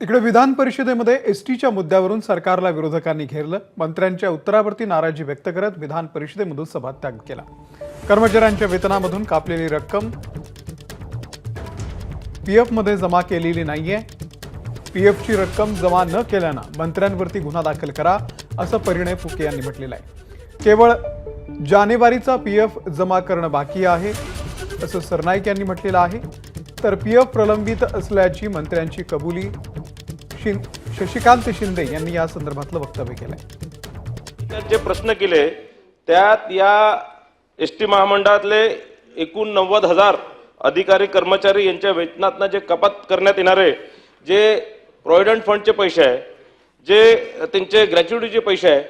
इकडे विधान परिषदेमध्ये एसटीच्या मुद्द्यावरून सरकारला विरोधकांनी घेरलं। मंत्र्यांच्या उत्तरावरती नाराजी व्यक्त करत विधान परिषदेमधून सभात्याग केला। कर्मचाऱ्यांच्या वेतनामधून कापलेली रक्कम पीएफ मध्ये जमा केलेली नाहीये। पीएफची रक्कम जमा न केल्यानं मंत्र्यांवरती गुन्हा दाखल करा असं परिणय फुके यांनी म्हटलेलं आहे। केवळ जानेवारीचा पीएफ जमा करणं बाकी आहे असं सरनाईक यांनी म्हटलेलं आहे। तर पीएफ प्रलंबित असल्याची मंत्र्यांची कबुली शशिकांत शिंदे यांनी या संदर्भातलं वक्तव्य केलंय। जे प्रश्न केले त्यात या एसटी महामंडळातले एकूण 90,000 अधिकारी कर्मचारी यांच्या वेतनातनं जे कपात करण्यात येणारे जे प्रॉव्हिडंट फंडचे पैसे आहे, जे त्यांचे ग्रॅच्युइटीचे पैसे आहे,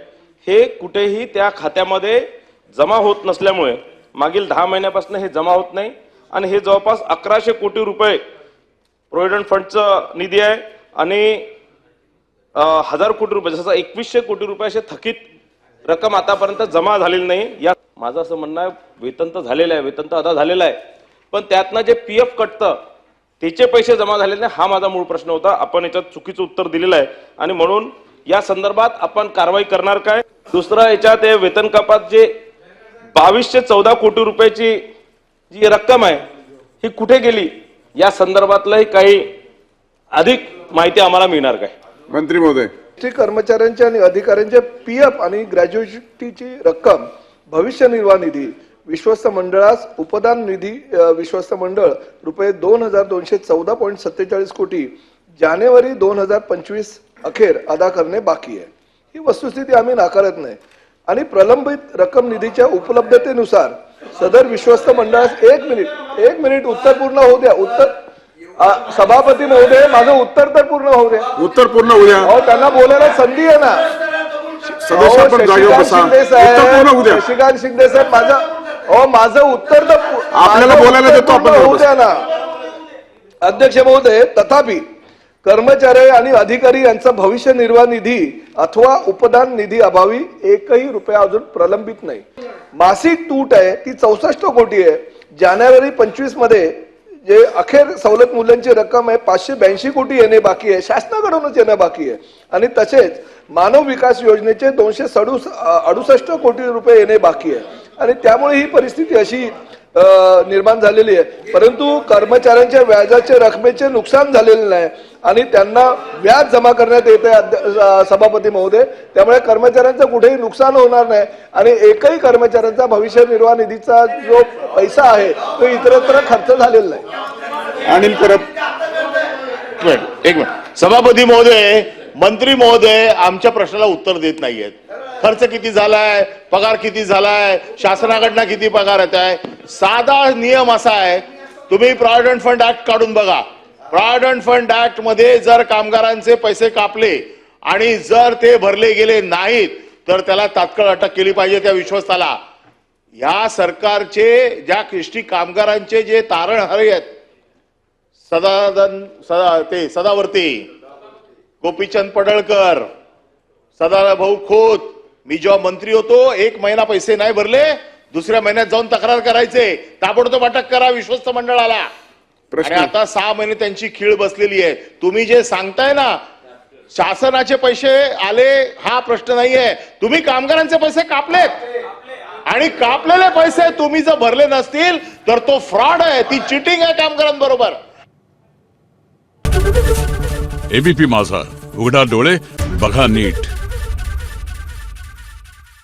हे कुठेही त्या खात्यामध्ये जमा होत नसल्यामुळे मागील 10 महिन्यापासून हे जमा होत नाही आणि हे जवळपास 1100 कोटी रुपये प्रॉव्हिडंट फंडचा निधी आहे आणि 1000 कोटी रुपये जसं 2100 कोटी रुपये असे थकीत रक्कम आतापर्यंत जमा झालेली नाही। या माझं असं म्हणणं आहे, वेतन तर झालेलं आहे, वेतन तर अदा झालेलं आहे, पण त्यातनं जे पीएफ कटतं त्याचे पैसे जमा झालेले नाही, हा माझा मूळ प्रश्न होता। आपण याच्यात चुकीचं उत्तर दिलेलं आहे आणि म्हणून या संदर्भात आपण कारवाई करणार काय। दुसरा याच्यात हे वेतन कपात जे 2214 कोटी रुपयाची जी रक्कम आहे ही कुठे गेली या संदर्भातलंही काही अधिक माहिती आम्हाला मिळणार काय। मंत्री महोदय, कर्मचाऱ्यांच्या आणि अधिकाऱ्यांच्या पीएफ आणि ग्रॅज्युएटीची रक्कम भविष्य निर्वाह निधी विश्वस्त मंडळास उपदान निधी विश्वस्त मंडळ रुपये 2214.47 कोटी जानेवारी 2025 अखेर अदा करणे बाकी आहे। ही वस्तुस्थिती आम्ही नाकारत नाही आणि प्रलंबित रक्कम निधीच्या उपलब्धतेनुसार सदर विश्वस्त मंडळास एक मिनिट उत्तर पूर्ण होऊ द्या। सभापती महोदय, माझं उत्तर तर पूर्ण होऊ द्या। उत्तर पूर्ण होऊ द्या। त्यांना बोलायला संधी आहे ना। सदस्य पण जागेवर बसा। उत्तर पूर्ण होऊ द्या। शशिकांत शिंदे साहेब, माझं उत्तर तर आपल्याला बोलायला देतो आपण। होऊ द्या ना अध्यक्ष महोदय। तथापि कर्मचारी आणि अधिकारी यांचा भविष्य निर्वाह निधी अथवा उपदान निधी अभावी एकही रुपया अजून प्रलंबित नाही। मासिक तूट आहे ती 64 कोटी आहे। जानेवारी 25 मध्ये जे अखेर सवलत मूल्यांची रक्कम आहे 582 कोटी येणे बाकी आहे, शासनाकडूनच येणं बाकी आहे आणि तसेच मानव विकास योजनेचे 268 कोटी रुपये येणे बाकी आहे आणि त्यामुळे ही परिस्थिती अशी निर्माण झालेली आहे। परंतु कर्मचाऱ्यांच्या व्याजाच्या रकमेचे नुकसान झालेले नाही आणि त्यांना व्याज जमा करण्यात येते सभापती महोदय। त्यामुळे कर्मचाऱ्यांचं कुठेही नुकसान होणार नाही आणि एकही कर्मचाऱ्यांचा भविष्य निर्वाह निधीचा जो पैसा आहे तो इतरत्र खर्च झालेला नाही। अनिल परब, एक मिनिट सभापती महोदय, मंत्री महोदय आमच्या प्रश्नाला उत्तर देत नाहीयेत। खर्च किती झालाय, पगार किती झालाय, शासनाकडनं किती पगार येत आहे। साधा नियम असा आहे, तुम्ही प्रॉव्हिडंट फंड ऍक्ट काढून बघा। प्रॉव्हिडंट फंड ऍक्ट मध्ये जर कामगारांचे पैसे कापले आणि जर ते भरले गेले नाहीत तर त्याला तात्काळ अटक केली पाहिजे त्या विश्वस्ताला। या सरकारचे ज्या एसटी कामगारांचे जे तारणहारे आहेत, सदावर्ती, गोपीचंद पडळकर, सदाभाऊ खोत, मी जेव्हा मंत्री होतो 1 महिना पैसे नाही भरले, दुसऱ्या महिन्यात जाऊन तक्रार करायचे, ताबडतोब अटक करा विश्वस्त मंडळाला। आणि आता 6 महिने त्यांची खीळ बसलेली आहे। तुम्ही जे सांगताय ना शासनाचे पैसे आले हा प्रश्न नाहीये, तुम्ही कामगारांचे पैसे कापलेत आणि कापलेले पैसे तुम्ही जर भरले नसतील तर तो फ्रॉड आहे, ती चिटिंग आहे कामगारांबरोबर। एबीपी माझा, उघडा डोळे बघा नीट।